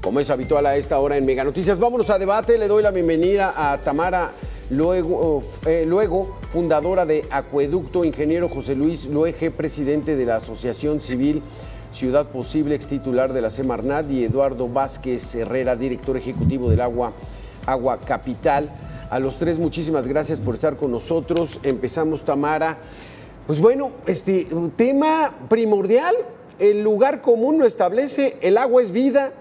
como es habitual a esta hora en Mega Noticias. Vámonos a debate. Le doy la bienvenida a Tamara Luego, fundadora de Acueducto, ingeniero José Luis Luege, presidente de la Asociación Civil Ciudad Posible, ex titular de la Semarnat, y Eduardo Vázquez Herrera, director ejecutivo del Agua Capital. A los tres, muchísimas gracias por estar con nosotros. Empezamos, Tamara. Pues bueno, un tema primordial, el lugar común lo establece, el agua es vida.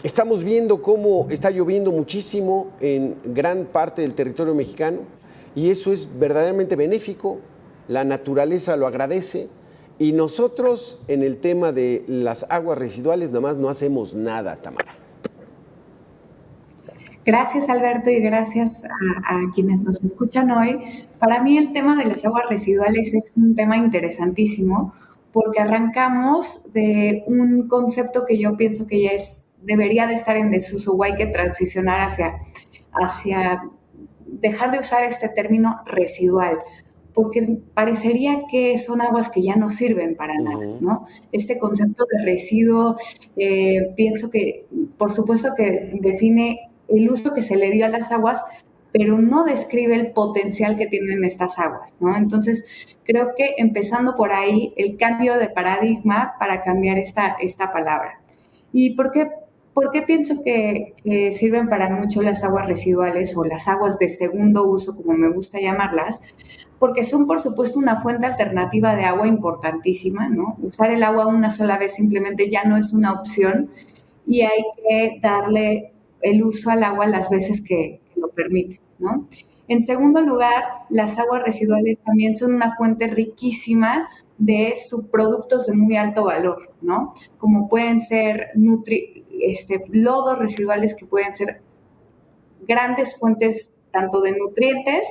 Estamos viendo cómo está lloviendo muchísimo en gran parte del territorio mexicano y eso es verdaderamente benéfico, la naturaleza lo agradece y nosotros en el tema de las aguas residuales nada más no hacemos nada, Tamara. Gracias, Alberto, y gracias a quienes nos escuchan hoy. Para mí el tema de las aguas residuales es un tema interesantísimo porque arrancamos de un concepto que yo pienso que ya debería de estar en desuso o hay que transicionar hacia dejar de usar este término residual, porque parecería que son aguas que ya no sirven para nada, ¿no? Este concepto de residuo, pienso que, por supuesto que define el uso que se le dio a las aguas, pero no describe el potencial que tienen estas aguas, ¿no? Entonces, creo que empezando por ahí, el cambio de paradigma para cambiar esta palabra. ¿Y por qué pienso que sirven para mucho las aguas residuales o las aguas de segundo uso, como me gusta llamarlas? Porque son, por supuesto, una fuente alternativa de agua importantísima, ¿no? Usar el agua una sola vez simplemente ya no es una opción y hay que darle el uso al agua las veces que lo permite, ¿no? En segundo lugar, las aguas residuales también son una fuente riquísima de subproductos de muy alto valor, ¿no? Como pueden ser lodos residuales que pueden ser grandes fuentes tanto de nutrientes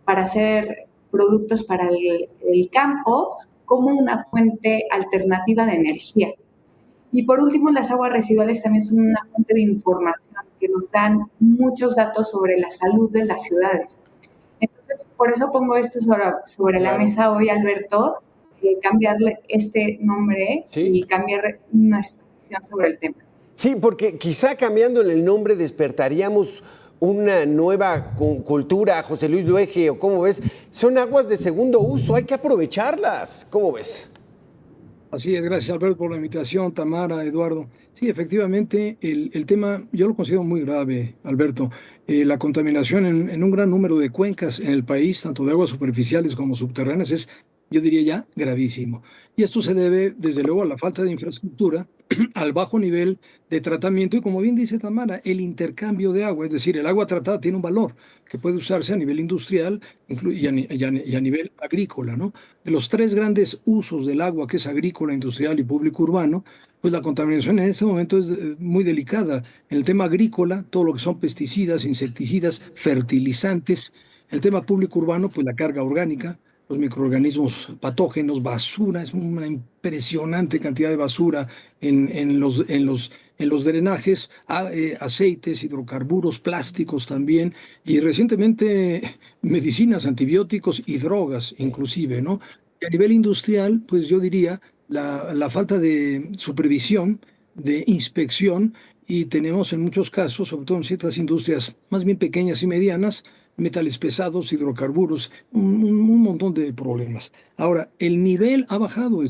para hacer productos para el campo, como una fuente alternativa de energía. Y por último, las aguas residuales también son una fuente de información que nos dan muchos datos sobre la salud de las ciudades. Entonces, por eso pongo esto sobre la mesa hoy, Alberto, cambiarle este nombre y cambiar nuestra visión sobre el tema. Sí, porque quizá cambiándole el nombre despertaríamos una nueva cultura, José Luis Luege, o ¿cómo ves? Son aguas de segundo uso, hay que aprovecharlas. ¿Cómo ves? Así es, gracias Alberto por la invitación, Tamara, Eduardo. Sí, efectivamente, el tema yo lo considero muy grave, Alberto. La contaminación en un gran número de cuencas en el país, tanto de aguas superficiales como subterráneas, es, yo diría ya, gravísimo. Y esto se debe, desde luego, a la falta de infraestructura, al bajo nivel de tratamiento y, como bien dice Tamara, el intercambio de agua. Es decir, el agua tratada tiene un valor que puede usarse a nivel industrial y a nivel agrícola, ¿no? De los tres grandes usos del agua, que es agrícola, industrial y público urbano, pues la contaminación en este momento es muy delicada. En el tema agrícola, todo lo que son pesticidas, insecticidas, fertilizantes. En el tema público urbano, pues la carga orgánica, los microorganismos patógenos, basura, es una impresionante cantidad de basura en los drenajes, aceites, hidrocarburos, plásticos también, y recientemente medicinas, antibióticos y drogas inclusive, ¿no? Y a nivel industrial, pues yo diría la falta de supervisión, de inspección, y tenemos en muchos casos, sobre todo en ciertas industrias más bien pequeñas y medianas, metales pesados, hidrocarburos, un montón de problemas. Ahora, el nivel ha bajado,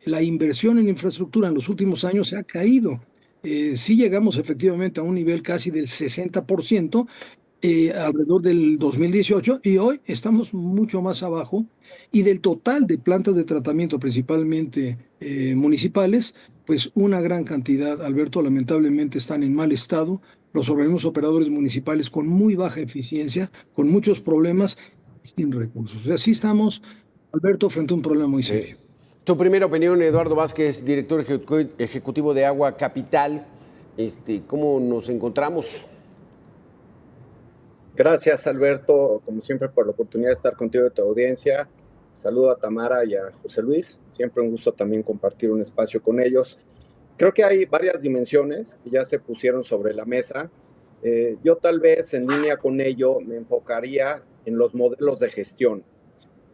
la inversión en infraestructura en los últimos años se ha caído. Sí llegamos efectivamente a un nivel casi del 60%, alrededor del 2018, y hoy estamos mucho más abajo, y del total de plantas de tratamiento, principalmente municipales, pues una gran cantidad, Alberto, lamentablemente están en mal estado, los organismos operadores municipales con muy baja eficiencia, con muchos problemas y sin recursos. O sea, sí estamos, Alberto, frente a un problema muy serio. Tu primera opinión, Eduardo Vázquez, director ejecutivo de Agua Capital. ¿Cómo nos encontramos? Gracias, Alberto, como siempre, por la oportunidad de estar contigo y tu audiencia. Saludo a Tamara y a José Luis. Siempre un gusto también compartir un espacio con ellos. Creo que hay varias dimensiones que ya se pusieron sobre la mesa. Yo tal vez en línea con ello me enfocaría en los modelos de gestión.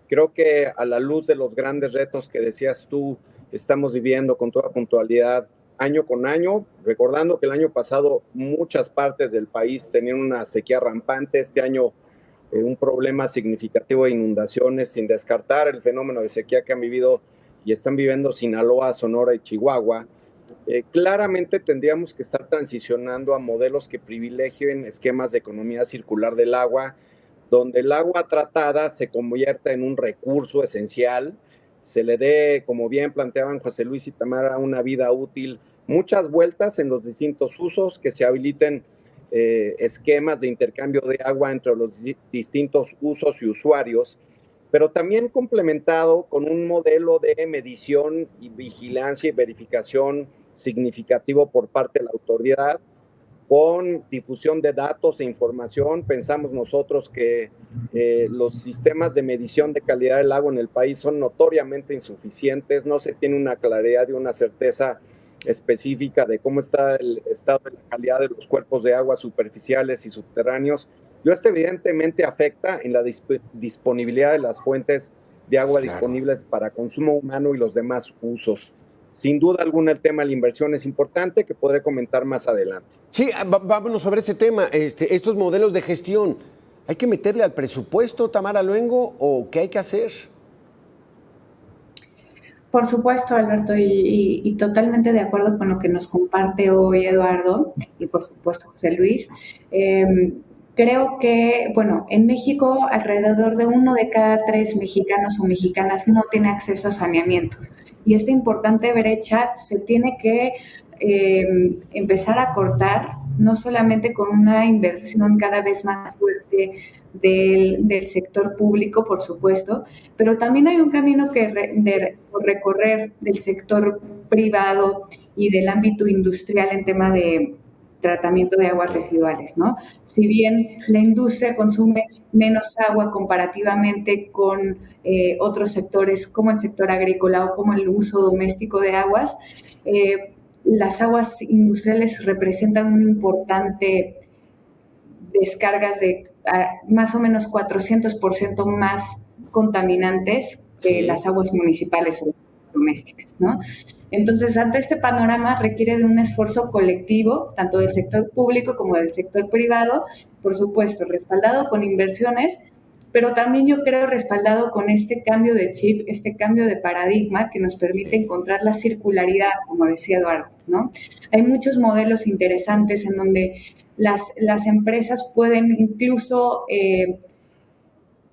Creo que a la luz de los grandes retos que decías tú, estamos viviendo con toda puntualidad año con año, recordando que el año pasado muchas partes del país tenían una sequía rampante, este año un problema significativo de inundaciones, sin descartar el fenómeno de sequía que han vivido y están viviendo Sinaloa, Sonora y Chihuahua. Claramente tendríamos que estar transicionando a modelos que privilegien esquemas de economía circular del agua, donde el agua tratada se convierta en un recurso esencial, se le dé, como bien planteaban José Luis y Tamara, una vida útil, muchas vueltas en los distintos usos, que se habiliten esquemas de intercambio de agua entre los distintos usos y usuarios, pero también complementado con un modelo de medición y vigilancia y verificación significativo por parte de la autoridad, con difusión de datos e información. Pensamos nosotros que los sistemas de medición de calidad del agua en el país son notoriamente insuficientes, no se tiene una claridad y una certeza específica de cómo está el estado de la calidad de los cuerpos de agua superficiales y subterráneos. Y esto evidentemente afecta en la disponibilidad de las fuentes de agua disponibles para consumo humano y los demás usos. Sin duda alguna el tema de la inversión es importante, que podré comentar más adelante. Sí, vámonos sobre ese tema, estos modelos de gestión. ¿Hay que meterle al presupuesto, Tamara Luengo, o qué hay que hacer? Por supuesto, Alberto, y totalmente de acuerdo con lo que nos comparte hoy Eduardo y por supuesto José Luis. Creo que, bueno, en México alrededor de 1 de cada 3 mexicanos o mexicanas no tiene acceso a saneamiento. Y esta importante brecha se tiene que empezar a cortar, no solamente con una inversión cada vez más fuerte del sector público, por supuesto, pero también hay un camino de recorrer del sector privado y del ámbito industrial en tema de tratamiento de aguas residuales, ¿no? Si bien la industria consume menos agua comparativamente con otros sectores como el sector agrícola o como el uso doméstico de aguas, las aguas industriales representan un importante descargas de más o menos 400% más contaminantes que las aguas municipales o domésticas, ¿no? Entonces, ante este panorama requiere de un esfuerzo colectivo, tanto del sector público como del sector privado, por supuesto, respaldado con inversiones, pero también yo creo respaldado con este cambio de chip, este cambio de paradigma que nos permite encontrar la circularidad, como decía Eduardo, ¿no? Hay muchos modelos interesantes en donde las empresas pueden incluso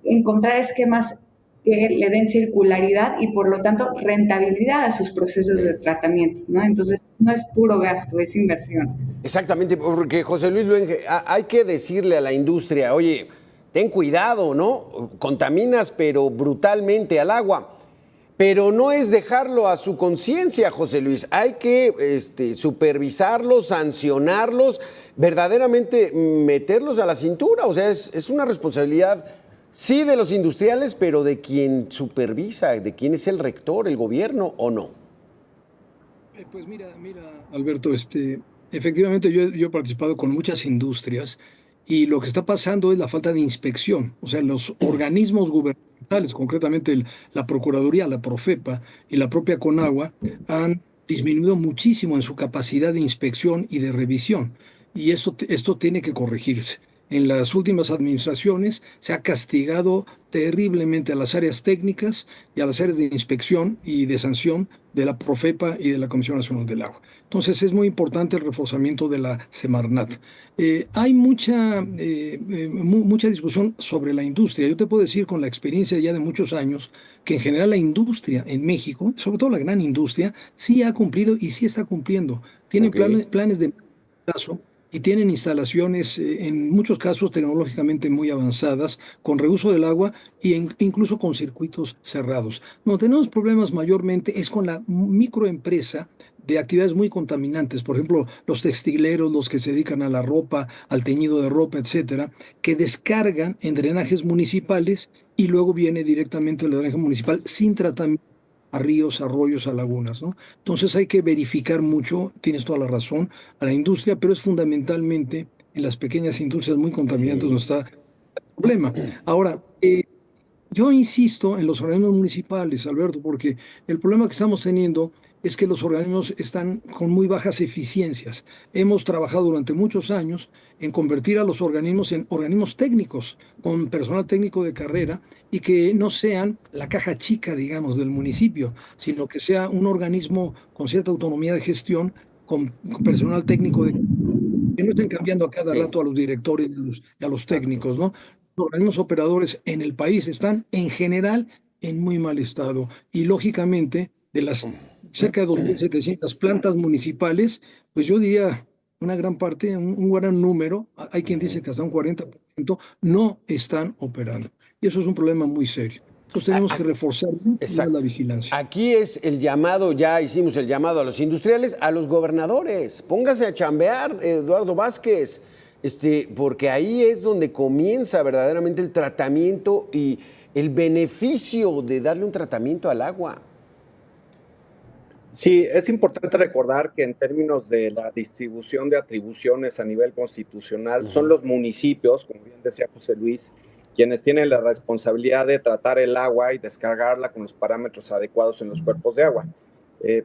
encontrar esquemas que le den circularidad y por lo tanto rentabilidad a sus procesos de tratamiento, ¿no? Entonces no es puro gasto, es inversión. Exactamente, porque José Luis Luenge, hay que decirle a la industria, oye, ten cuidado, ¿no? Contaminas pero brutalmente al agua. Pero no es dejarlo a su conciencia, José Luis. Hay que supervisarlos, sancionarlos, verdaderamente meterlos a la cintura. O sea, es una responsabilidad, sí, de los industriales, pero de quien supervisa, de quién es el rector, el gobierno, ¿o no? Pues mira, Alberto, efectivamente yo he participado con muchas industrias y lo que está pasando es la falta de inspección. O sea, los organismos gubernamentales, concretamente la Procuraduría, la Profepa y la propia Conagua, han disminuido muchísimo en su capacidad de inspección y de revisión. Y esto tiene que corregirse. En las últimas administraciones se ha castigado terriblemente a las áreas técnicas y a las áreas de inspección y de sanción de la Profepa y de la Comisión Nacional del Agua. Entonces es muy importante el reforzamiento de la Semarnat. Hay mucha discusión sobre la industria. Yo te puedo decir con la experiencia ya de muchos años que en general la industria en México, sobre todo la gran industria, sí ha cumplido y sí está cumpliendo. Tienen planes de plazo y tienen instalaciones, en muchos casos tecnológicamente muy avanzadas, con reuso del agua e incluso con circuitos cerrados. No, tenemos problemas mayormente es con la microempresa de actividades muy contaminantes, por ejemplo, los textileros, los que se dedican a la ropa, al teñido de ropa, etcétera, que descargan en drenajes municipales y luego viene directamente el drenaje municipal sin tratamiento a ríos, arroyos, a lagunas, ¿no? Entonces hay que verificar mucho, tienes toda la razón, a la industria, pero es fundamentalmente en las pequeñas industrias muy contaminantes donde está el problema. Ahora, yo insisto en los organismos municipales, Alberto, porque el problema que estamos teniendo es que los organismos están con muy bajas eficiencias. Hemos trabajado durante muchos años en convertir a los organismos en organismos técnicos, con personal técnico de carrera, y que no sean la caja chica, digamos, del municipio, sino que sea un organismo con cierta autonomía de gestión, con personal técnico de que no estén cambiando a cada Sí. rato a los directores y a los técnicos, ¿no? Los organismos operadores en el país están en general en muy mal estado y lógicamente de las cerca de 2.700 plantas municipales, pues yo diría una gran parte, un gran número, hay quien dice que hasta un 40% no están operando. Y eso es un problema muy serio. Entonces tenemos que reforzar mucho más Exacto. la vigilancia. Aquí es el llamado, ya hicimos el llamado a los industriales, a los gobernadores. Póngase a chambear, Eduardo Vázquez, porque ahí es donde comienza verdaderamente el tratamiento y el beneficio de darle un tratamiento al agua. Sí, es importante recordar que en términos de la distribución de atribuciones a nivel constitucional, son los municipios, como bien decía José Luis, quienes tienen la responsabilidad de tratar el agua y descargarla con los parámetros adecuados en los cuerpos de agua.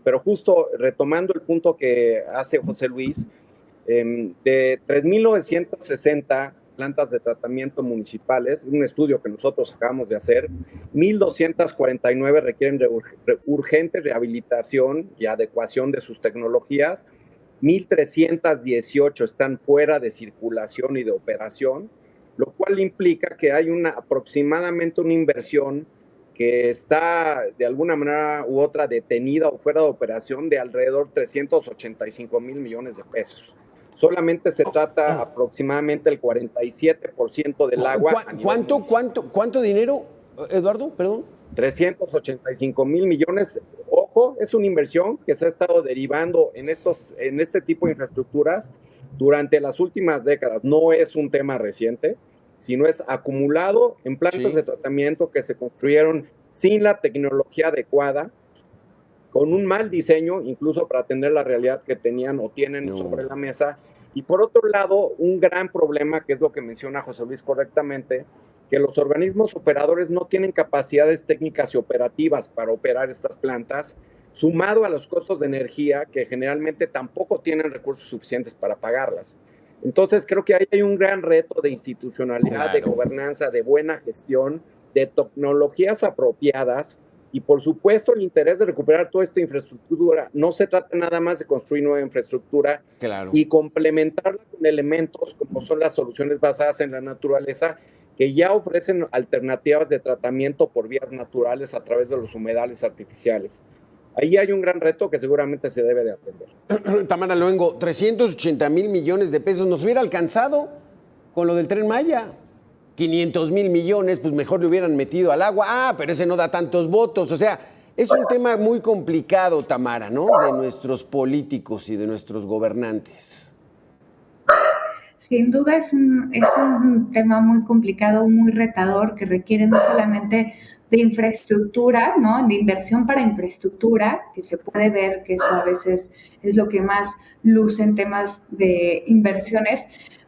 Pero justo retomando el punto que hace José Luis, de 3.960 plantas de tratamiento municipales, un estudio que nosotros acabamos de hacer, 1.249 requieren urgente rehabilitación y adecuación de sus tecnologías, 1.318 están fuera de circulación y de operación, lo cual implica que hay aproximadamente una inversión que está de alguna manera u otra detenida o fuera de operación de alrededor de 385 mil millones de pesos. Solamente se trata aproximadamente el 47% del agua. ¿Cuánto dinero, Eduardo? Perdón. 385 mil millones. Ojo, es una inversión que se ha estado derivando en este tipo de infraestructuras durante las últimas décadas. No es un tema reciente, sino es acumulado en plantas de tratamiento que se construyeron sin la tecnología adecuada, con un mal diseño, incluso para atender la realidad que tenían o tienen sobre la mesa. Y por otro lado, un gran problema, que es lo que menciona José Luis correctamente, que los organismos operadores no tienen capacidades técnicas y operativas para operar estas plantas, sumado a los costos de energía, que generalmente tampoco tienen recursos suficientes para pagarlas. Entonces, creo que ahí hay un gran reto de institucionalidad, de gobernanza, de buena gestión, de tecnologías apropiadas, y por supuesto el interés de recuperar toda esta infraestructura. No se trata nada más de construir nueva infraestructura y complementarla con elementos como son las soluciones basadas en la naturaleza, que ya ofrecen alternativas de tratamiento por vías naturales a través de los humedales artificiales. Ahí hay un gran reto que seguramente se debe de atender. Tamara Luengo, 380 mil millones de pesos, ¿nos hubiera alcanzado con lo del Tren Maya? 500 mil millones, pues mejor le hubieran metido al agua. Pero ese no da tantos votos. O sea, es un tema muy complicado, Tamara, ¿no? De nuestros políticos y de nuestros gobernantes. Sin duda es un tema muy complicado, muy retador, que requiere no solamente de infraestructura, ¿no? De inversión para infraestructura, que se puede ver que eso a veces es lo que más luce en temas de inversiones,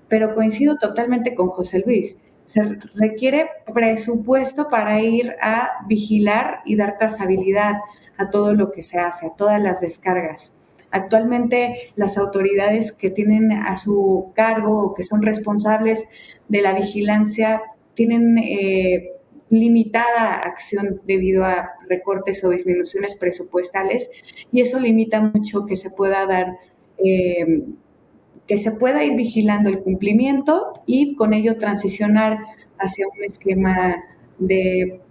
pero coincido totalmente con José Luis. Se requiere presupuesto para ir a vigilar y dar trazabilidad a todo lo que se hace, a todas las descargas. Actualmente las autoridades que tienen a su cargo o que son responsables de la vigilancia tienen limitada acción debido a recortes o disminuciones presupuestales, y eso limita mucho que se pueda dar que se pueda ir vigilando el cumplimiento y con ello transicionar hacia un esquema de,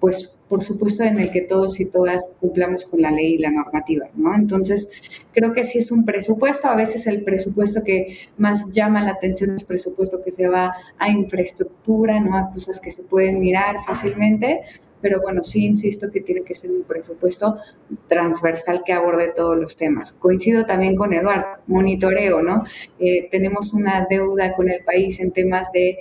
pues, por supuesto, en el que todos y todas cumplamos con la ley y la normativa, ¿no? Entonces, creo que sí es un presupuesto. A veces el presupuesto que más llama la atención es presupuesto que se va a infraestructura, ¿no? A cosas que se pueden mirar fácilmente, pero bueno, sí insisto que tiene que ser un presupuesto transversal que aborde todos los temas. Coincido también con Eduardo, monitoreo, ¿no? Tenemos una deuda con el país en temas de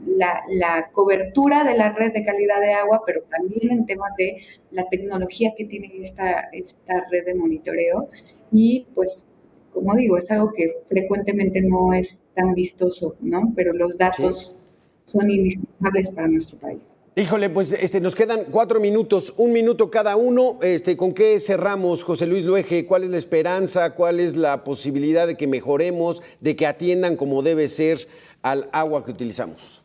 la cobertura de la red de calidad de agua, pero también en temas de la tecnología que tiene esta red de monitoreo. Y pues, como digo, es algo que frecuentemente no es tan vistoso, ¿no? Pero los datos son indispensables para nuestro país. Híjole, pues nos quedan 4 minutos, 1 minuto cada uno. ¿Con qué cerramos, José Luis Luege? ¿Cuál es la esperanza? ¿Cuál es la posibilidad de que mejoremos, de que atiendan como debe ser al agua que utilizamos?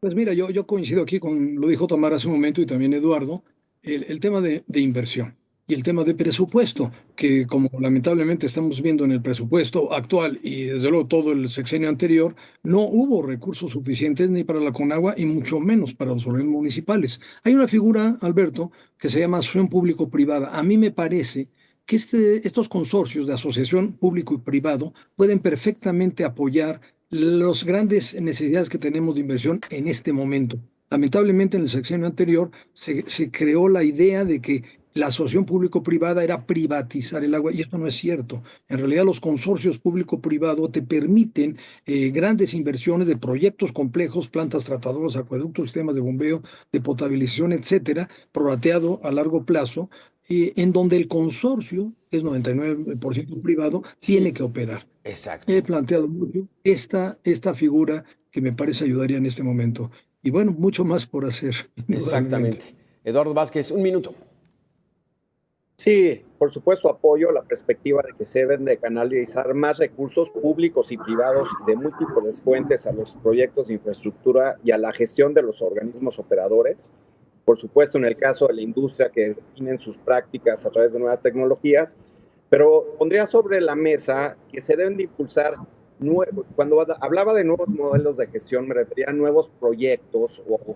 Pues mira, yo coincido aquí con lo dijo Tamara hace un momento y también Eduardo, el tema de inversión y el tema de presupuesto, que como lamentablemente estamos viendo en el presupuesto actual y desde luego todo el sexenio anterior, no hubo recursos suficientes ni para la Conagua y mucho menos para los organismos municipales. Hay una figura, Alberto, que se llama asociación público-privada. A mí me parece que estos consorcios de asociación público y privado pueden perfectamente apoyar las grandes necesidades que tenemos de inversión en este momento. Lamentablemente en el sexenio anterior se creó la idea de que la asociación público-privada era privatizar el agua y esto no es cierto. En realidad los consorcios público-privado te permiten grandes inversiones de proyectos complejos, plantas tratadoras, acueductos, sistemas de bombeo, de potabilización, etcétera, prorrateado a largo plazo, en donde el consorcio, que es 99% privado, tiene que operar. Exacto. He planteado mucho esta figura que me parece ayudaría en este momento. Y bueno, mucho más por hacer. Exactamente. Eduardo Vázquez, 1 minuto. Sí, por supuesto apoyo la perspectiva de que se deben de canalizar más recursos públicos y privados de múltiples fuentes a los proyectos de infraestructura y a la gestión de los organismos operadores. Por supuesto, en el caso de la industria que definen sus prácticas a través de nuevas tecnologías, pero pondría sobre la mesa que se deben de impulsar, cuando hablaba de nuevos modelos de gestión, me refería a nuevos proyectos o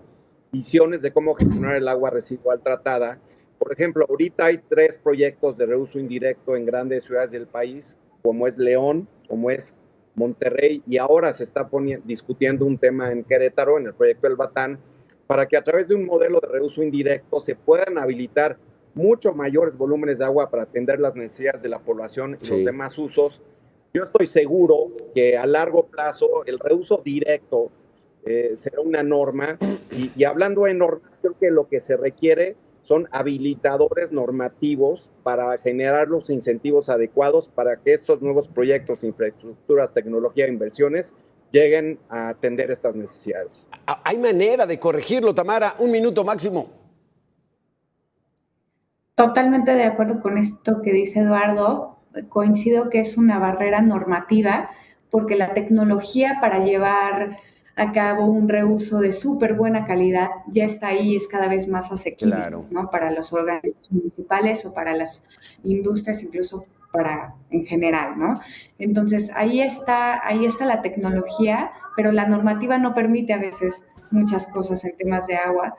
visiones de cómo gestionar el agua residual tratada. Por ejemplo, ahorita hay 3 proyectos de reuso indirecto en grandes ciudades del país, como es León, como es Monterrey, y ahora se está discutiendo un tema en Querétaro, en el proyecto El Batán, para que a través de un modelo de reuso indirecto se puedan habilitar mucho mayores volúmenes de agua para atender las necesidades de la población y los demás usos. Yo estoy seguro que a largo plazo el reuso directo será una norma, y hablando de normas, creo que lo que se requiere son habilitadores normativos para generar los incentivos adecuados para que estos nuevos proyectos, infraestructuras, tecnología e inversiones lleguen a atender estas necesidades. Hay manera de corregirlo, Tamara. 1 minuto máximo. Totalmente de acuerdo con esto que dice Eduardo. Coincido que es una barrera normativa porque la tecnología para llevar a cabo un reuso de súper buena calidad ya está ahí, es cada vez más asequible, claro, ¿no? Para los organismos municipales o para las industrias, incluso en general, ¿no? Entonces, ahí está la tecnología, pero la normativa no permite a veces muchas cosas en temas de agua.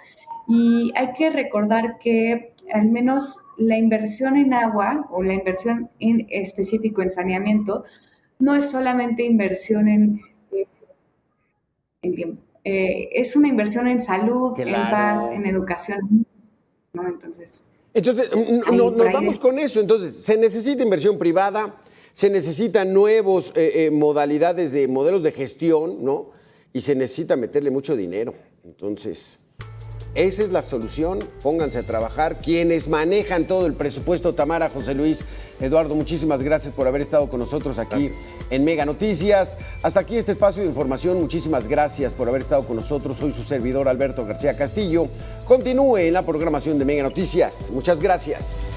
Y hay que recordar que al menos la inversión en agua o la inversión en específico en saneamiento no es solamente inversión en tiempo. Es una inversión en salud, claro, en paz, en educación, ¿no? Entonces nos vamos con eso. Entonces, se necesita inversión privada, se necesitan nuevos modalidades de modelos de gestión, ¿no? Y se necesita meterle mucho dinero. Entonces, esa es la solución. Pónganse a trabajar. Quienes manejan todo el presupuesto, Tamara, José Luis, Eduardo, muchísimas gracias por haber estado con nosotros aquí en Mega Noticias. Hasta aquí este espacio de información. Muchísimas gracias por haber estado con nosotros. Soy su servidor, Alberto García Castillo. Continúe en la programación de Mega Noticias. Muchas gracias.